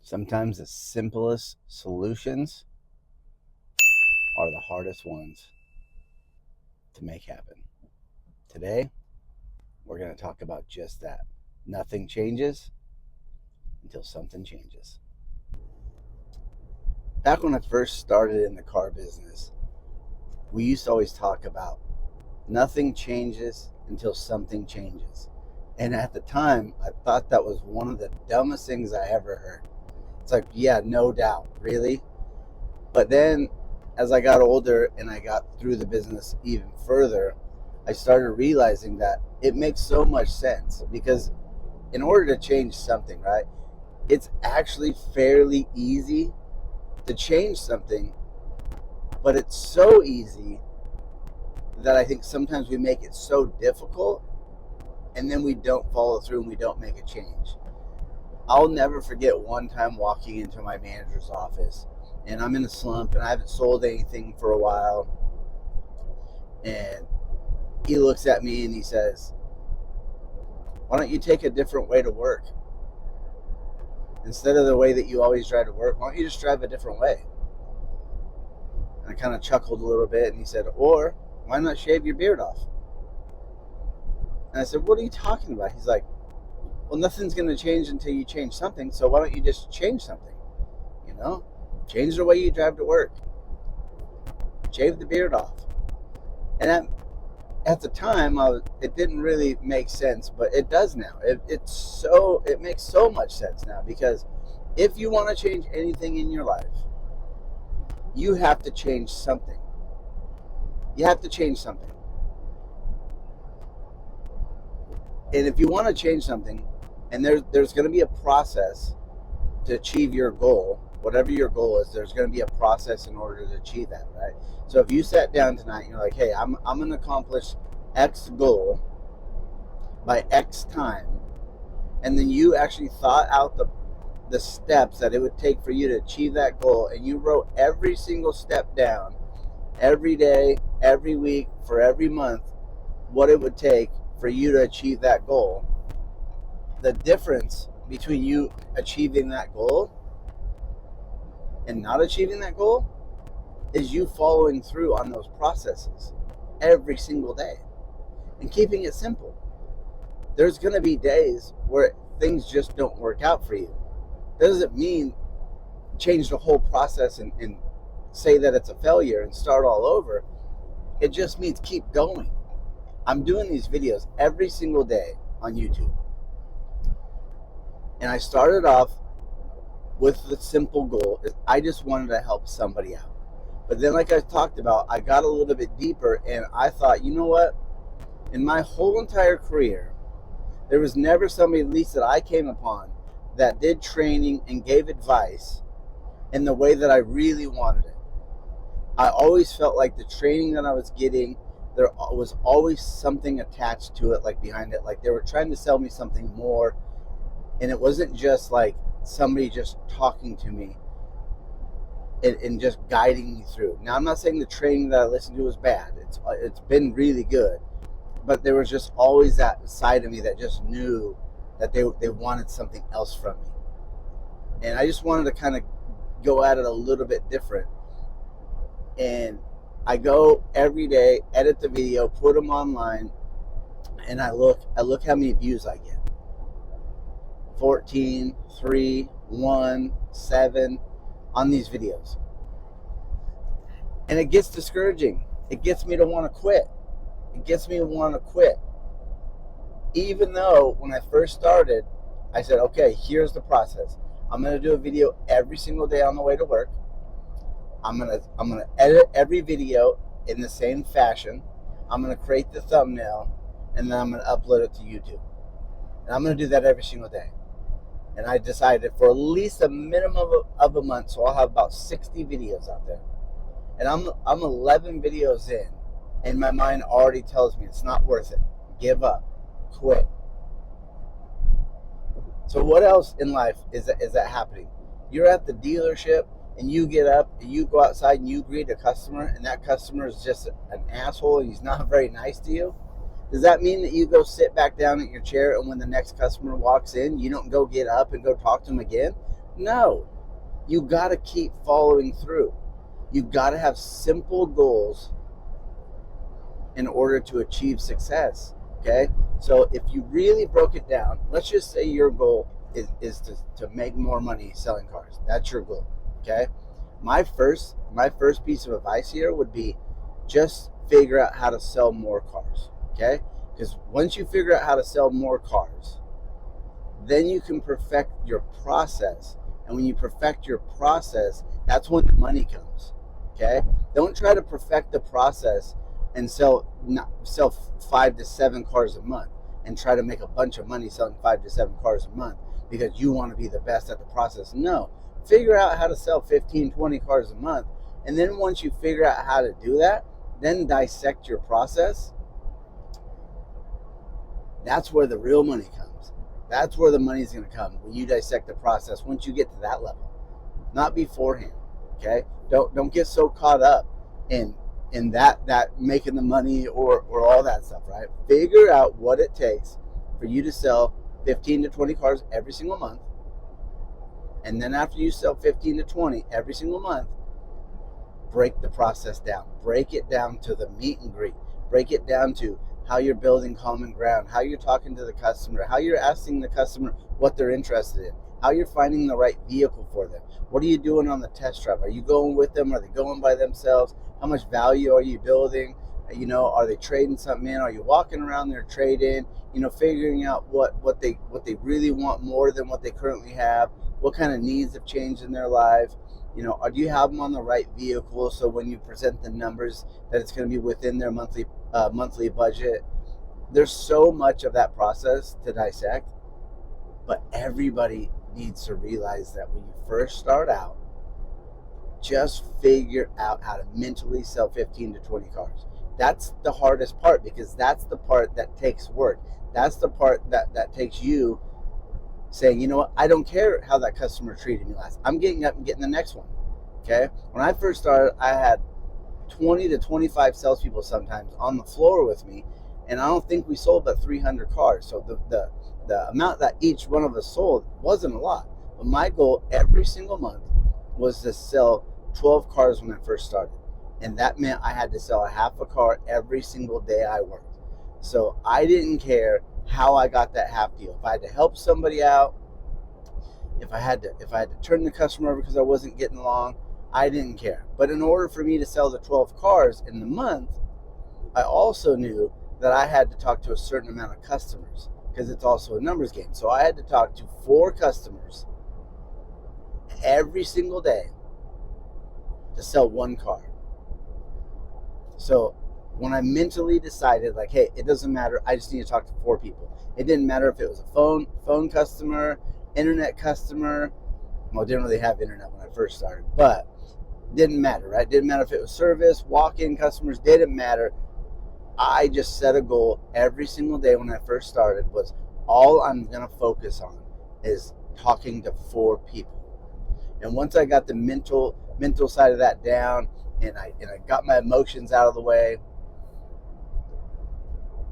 Sometimes the simplest solutions are the hardest ones to make happen. Today, we're going to talk about just that. Nothing changes until something changes. Back when I first started in the car business, we used to always talk about nothing changes until something changes. And at the time, I thought that was one of the dumbest things I ever heard. It's like, yeah, no doubt, really? But then as I got older and I got through the business even further, I started realizing that it makes so much sense because in order to change something, right, it's actually fairly easy to change something, but it's so easy that I think sometimes we make it so difficult and then we don't follow through and we don't make a change. I'll never forget one time walking into my manager's office and I'm in a slump and I haven't sold anything for a while. And he looks at me and he says, "Why don't you take a different way to work? Instead of the way that you always drive to work, why don't you just drive a different way?" And I kind of chuckled a little bit and he said, "Or why not shave your beard off?" And I said, "What are you talking about?" He's like, "Well, nothing's going to change until you change something. So why don't you just change something? You know, change the way you drive to work. Shave the beard off." And at the time, it didn't really make sense, but it does now. It makes so much sense now because if you want to change anything in your life, you have to change something. You have to change something. And if you want to change something, and there's going to be a process to achieve your goal, whatever your goal is, there's going to be a process in order to achieve that, right? So if you sat down tonight and you're like, "Hey, I'm going to accomplish X goal by X time," and then you actually thought out the steps that it would take for you to achieve that goal, and you wrote every single step down, every day, every week, for every month, what it would take for you to achieve that goal. The difference between you achieving that goal and not achieving that goal is you following through on those processes every single day and keeping it simple. There's going to be days where things just don't work out for you. Doesn't mean change the whole process and say that it's a failure and start all over. It just means keep going. I'm doing these videos every single day on YouTube. And I started off with the simple goal is I just wanted to help somebody out. But then, like I talked about, I got a little bit deeper and I thought, you know what? In my whole entire career, there was never somebody, at least that I came upon, that did training and gave advice in the way that I really wanted it. I always felt like the training that I was getting, there was always something attached to it, like behind it, like they were trying to sell me something more. And it wasn't just like somebody just talking to me and just guiding me through. Now, I'm not saying the training that I listened to was bad. It's been really good. But there was just always that side of me that just knew that they wanted something else from me. And I just wanted to kind of go at it a little bit different. And I go every day, edit the video, put them online, and I look how many views I get. 14, 3, 1, 7 on these videos. And it gets discouraging. It gets me to want to quit. Even though when I first started, I said, okay, here's the process. I'm going to do a video every single day on the way to work. I'm going to edit every video in the same fashion. I'm going to create the thumbnail, and then I'm going to upload it to YouTube. And I'm going to do that every single day. And I decided for at least a minimum of a month, so I'll have about 60 videos out there. And I'm 11 videos in, and my mind already tells me it's not worth it. Give up. Quit. So what else in life is that happening? You're at the dealership, and you get up, and you go outside, and you greet a customer, and that customer is just an asshole, and he's not very nice to you. Does that mean that you go sit back down at your chair and when the next customer walks in, you don't go get up and go talk to them again? No, you got to keep following through. You got to have simple goals in order to achieve success. Okay, so if you really broke it down, let's just say your goal is to make more money selling cars. That's your goal. Okay, my first piece of advice here would be just figure out how to sell more cars. Okay, because once you figure out how to sell more cars, then you can perfect your process. And when you perfect your process, that's when the money comes. Okay? Don't try to perfect the process and sell 5 to 7 cars a month and try to make a bunch of money selling 5 to 7 cars a month because you want to be the best at the process. No. Figure out how to sell 15, 20 cars a month. And then once you figure out how to do that, then dissect your process. That's where the real money comes. That's where the money's going to come when you dissect the process. Once you get to that level, not beforehand. Okay, don't get so caught up in that making the money or all that stuff. Right? Figure out what it takes for you to sell 15 to 20 cars every single month, and then after you sell 15 to 20 every single month, break the process down. Break it down to the meet and greet. Break it down to how you're building common ground, how you're talking to the customer, how you're asking the customer what they're interested in, how you're finding the right vehicle for them. What are you doing on the test drive? Are you going with them? Are they going by themselves? How much value are you building? Are they trading something in? Are you walking around their trade-in? Figuring out what they really want more than what they currently have. What kind of needs have changed in their life? Do you have them on the right vehicle so when you present the numbers that it's going to be within their monthly budget? There's so much of that process to dissect, but everybody needs to realize that when you first start out, just figure out how to mentally sell 15 to 20 cars. That's the hardest part because that's the part that takes work. That's the part that takes you saying, you know what, I don't care how that customer treated me last. I'm getting up and getting the next one. Okay? When I first started, I had 20 to 25 salespeople sometimes on the floor with me, and I don't think we sold but 300 cars. So the amount that each one of us sold wasn't a lot. But my goal every single month was to sell 12 cars when I first started. And that meant I had to sell a half a car every single day I worked. So I didn't care how I got that half deal. If I had to help somebody out, if I had to turn the customer over because I wasn't getting along, I didn't care. But in order for me to sell the 12 cars in the month, I also knew that I had to talk to a certain amount of customers because it's also a numbers game. So I had to talk to 4 customers every single day to sell 1 car. So when I mentally decided, like, hey, it doesn't matter, I just need to talk to 4 people. It didn't matter if it was a phone customer, internet customer. Well, I didn't really have internet when I first started, but it didn't matter, right? It didn't matter if it was service, walk-in customers, didn't matter. I just set a goal every single day when I first started was all I'm going to focus on is talking to 4 people. And once I got the mental side of that down and I got my emotions out of the way,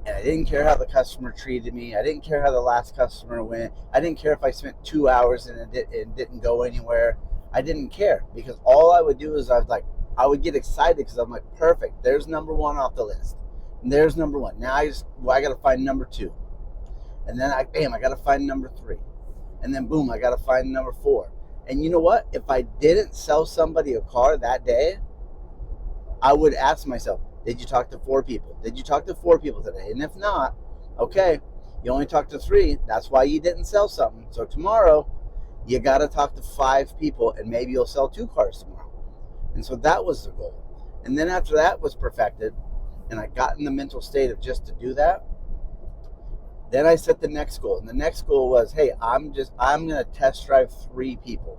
and I didn't care how the customer treated me. I didn't care how the last customer went. I didn't care if I spent 2 hours and it didn't go anywhere. I didn't care because all I would do is I would get excited because I'm like, perfect. There's number 1 off the list. And there's number 1. Now I got to find number 2. And then I got to find number 3. And then boom, I got to find number 4. And you know what? If I didn't sell somebody a car that day, I would ask myself, did you talk to 4 people? Did you talk to 4 people today? And if not, okay, you only talked to 3. That's why you didn't sell something. So tomorrow, you got to talk to 5 people, and maybe you'll sell 2 cars tomorrow. And so that was the goal. And then after that was perfected, and I got in the mental state of just to do that, then I set the next goal. And the next goal was, hey, I'm going to test drive 3 people.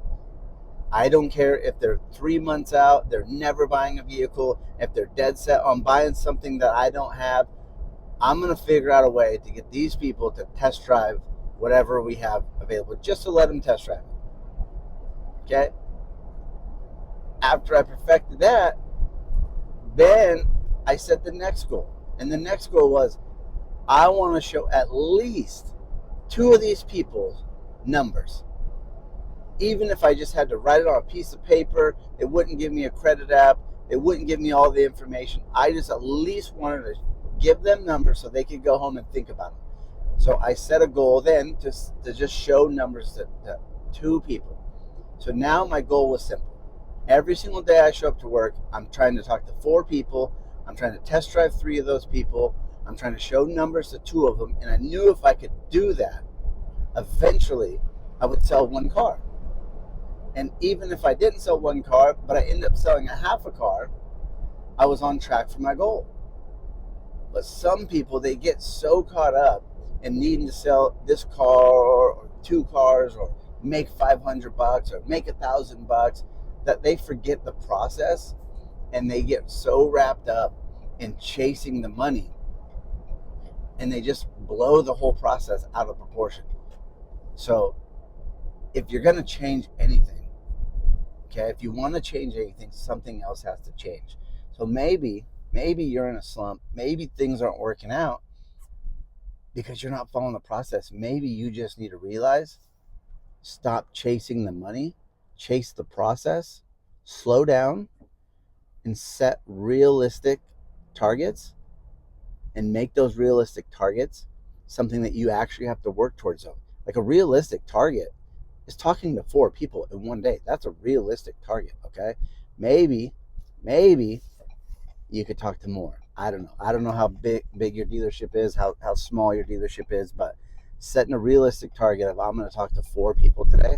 I don't care if they're 3 months out, they're never buying a vehicle, if they're dead set on buying something that I don't have. I'm going to figure out a way to get these people to test drive whatever we have available, just to let them test drive it. Okay? After I perfected that, then I set the next goal. And the next goal was, I want to show at least 2 of these people's numbers even if I just had to write it on a piece of paper, it wouldn't give me a credit app, it wouldn't give me all the information. I just at least wanted to give them numbers so they could go home and think about them. So I set a goal then to just show numbers to two people. So now my goal was simple. Every single day I show up to work, I'm trying to talk to 4 people. I'm trying to test drive 3 of those people. I'm trying to show numbers to 2 of them. And I knew if I could do that, eventually I would sell 1 car. And even if I didn't sell 1 car, but I ended up selling a half a car, I was on track for my goal. But some people, they get so caught up in needing to sell this car or 2 cars or make $500 or make $1,000 that they forget the process, and they get so wrapped up in chasing the money, and they just blow the whole process out of proportion. So if you're going to change anything, okay, if you want to change anything, something else has to change. So maybe you're in a slump, maybe things aren't working out because you're not following the process. Maybe you just need to realize, stop chasing the money, chase the process, slow down, and set realistic targets, and make those realistic targets something that you actually have to work towards them. Like a realistic target is talking to 4 people in one day. That's a realistic target, okay? Maybe you could talk to more. I don't know how big your dealership is, how small your dealership is, but setting a realistic target of, I'm going to talk to 4 people today,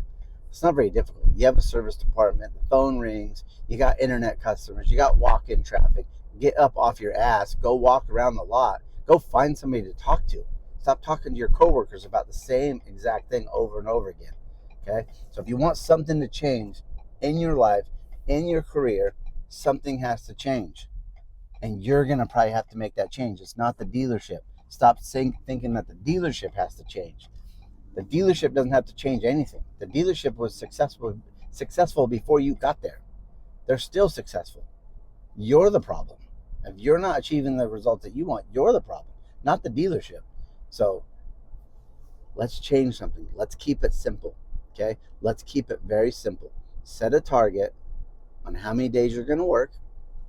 it's not very difficult. You have a service department, the phone rings, you got internet customers, you got walk-in traffic. Get up off your ass, go walk around the lot, go find somebody to talk to. Stop talking to your coworkers about the same exact thing over and over again. Okay? So if you want something to change in your life, in your career, something has to change. And you're going to probably have to make that change. It's not the dealership. Stop thinking that the dealership has to change. The dealership doesn't have to change anything. The dealership was successful before you got there. They're still successful. You're the problem. If you're not achieving the results that you want, you're the problem, not the dealership. So let's change something. Let's keep it simple, okay? Let's keep it very simple. Set a target on how many days you're going to work,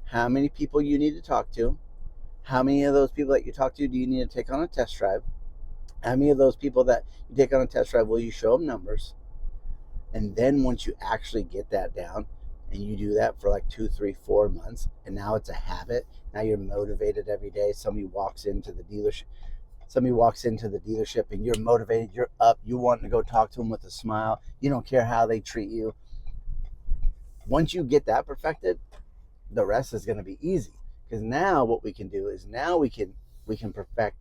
how many people you need to talk to, how many of those people that you talk to do you need to take on a test drive, how many of those people that you take on a test drive will you show them numbers. And then once you actually get that down, and you do that for like 2, 3, 4 months, and now it's a habit. Now you're motivated every day. Somebody walks into the dealership and you're motivated, you're up, you want to go talk to them with a smile. You don't care how they treat you. Once you get that perfected, the rest is going to be easy. Because now what we can do is we can perfect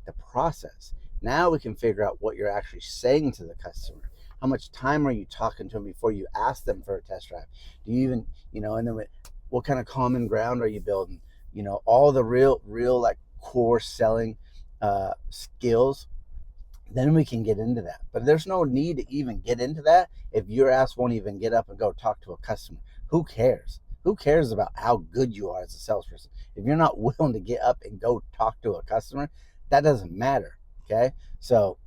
the process. Now we can figure out what you're actually saying to the customer. How much time are you talking to them before you ask them for a test drive? Do you even, and then what kind of common ground are you building? All the real like core selling skills. Then we can get into that. But there's no need to even get into that if your ass won't even get up and go talk to a customer. Who cares? Who cares about how good you are as a salesperson? If you're not willing to get up and go talk to a customer, that doesn't matter, okay? So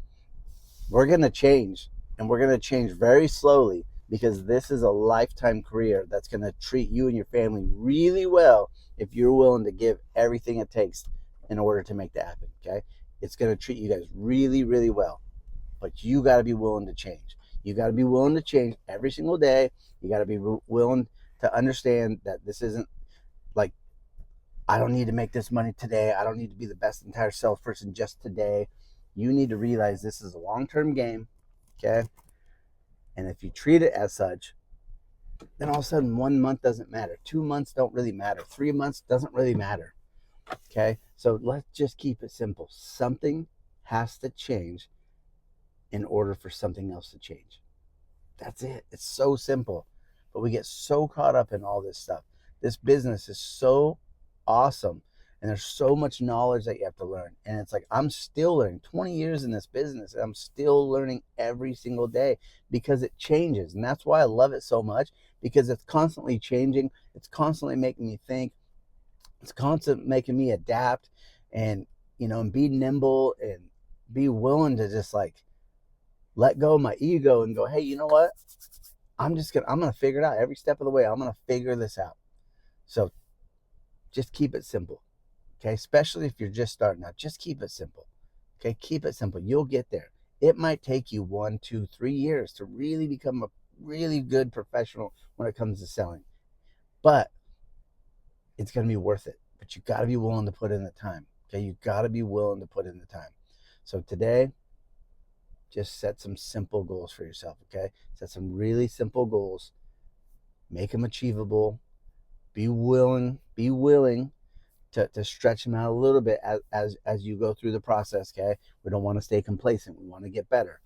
we're going to change, and we're going to change very slowly, because this is a lifetime career that's going to treat you and your family really well if you're willing to give everything it takes in order to make that happen, okay? It's going to treat you guys really, really well, but you got to be willing to change. You got to be willing to change every single day. You got to be willing to understand that this isn't like, I don't need to make this money today. I don't need to be the best entire salesperson just today. You need to realize this is a long-term game, okay? And if you treat it as such, then all of a sudden 1 month doesn't matter. 2 months don't really matter. 3 months doesn't really matter, okay? So let's just keep it simple. Something has to change in order for something else to change. That's it. It's so simple. But we get so caught up in all this stuff. This business is so awesome, and there's so much knowledge that you have to learn. And it's like, I'm still learning. 20 years in this business, and I'm still learning every single day, because it changes. And that's why I love it so much, because it's constantly changing. It's constantly making me think. It's constantly making me adapt and, and be nimble and be willing to just like let go of my ego and go, hey, you know what? I'm gonna figure it out every step of the way. I'm gonna figure this out. So just keep it simple. Okay, especially if you're just starting out, just keep it simple. Okay, keep it simple. You'll get there. It might take you 1, 2, 3 years to really become a really good professional when it comes to selling, but it's going to be worth it. But you got to be willing to put in the time. Okay, you got to be willing to put in the time. So today, just set some simple goals for yourself. Okay, set some really simple goals. Make them achievable. Be willing to stretch them out a little bit as you go through the process. Okay, we don't want to stay complacent. We want to get better.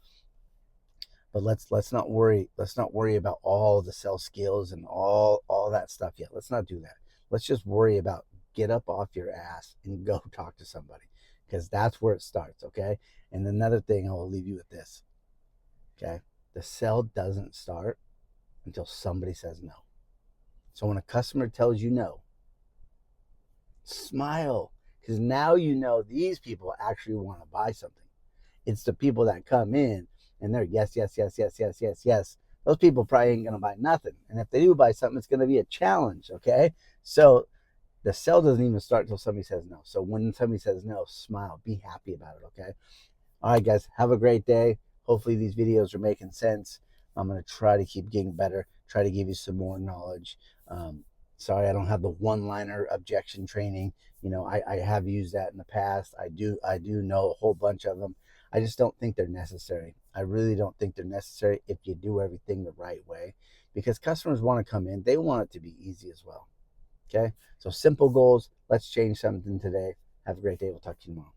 But let's not worry. Let's not worry about all the sales skills and all that stuff yet. Let's not do that. Let's just worry about get up off your ass and go talk to somebody, because that's where it starts. Okay. And another thing, I will leave you with this. Okay, the sale doesn't start until somebody says no. So when a customer tells you no, smile, because now you know these people actually want to buy something. It's the people that come in and they're yes, yes, yes, yes, yes, yes, yes. Those people probably ain't gonna buy nothing. And if they do buy something, it's gonna be a challenge. Okay. So the sale doesn't even start until somebody says no. So when somebody says no, smile, be happy about it. Okay. All right, guys, have a great day. Hopefully these videos are making sense. I'm going to try to keep getting better, try to give you some more knowledge. Sorry, I don't have the one-liner objection training. I have used that in the past. I do know a whole bunch of them. I just don't think they're necessary. I really don't think they're necessary if you do everything the right way, because customers want to come in. They want it to be easy as well. Okay, so simple goals. Let's change something today. Have a great day. We'll talk to you tomorrow.